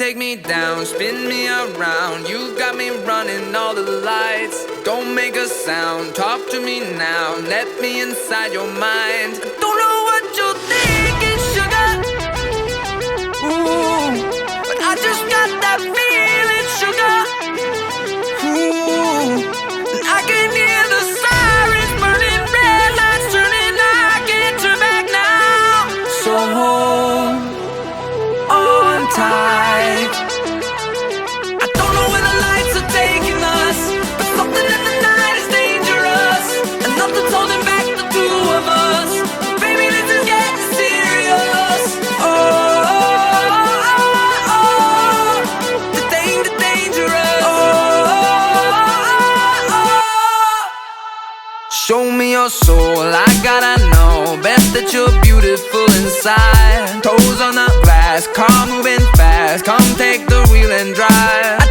take me down, spin me around. You got me running all the lights. Don't make a sound, talk to me now. Let me inside your mind. I don't know what you're thinking, sugar. Ooh, but I just got that feeling, sugar. Ooh, and I can hear the sirens burning, red lights turning. I can't turn back now. So hold on tight. I don't know where the lights are taking us, but something in the night is dangerous, and nothing's holding back the two of us. Baby, this is getting serious. Oh, oh, oh, oh. The dangerous. Oh, oh, oh. Show me your soul, I gotta know. Best that you're beautiful inside. Toes on the glass, car moving fast. Come take the wheel and drive.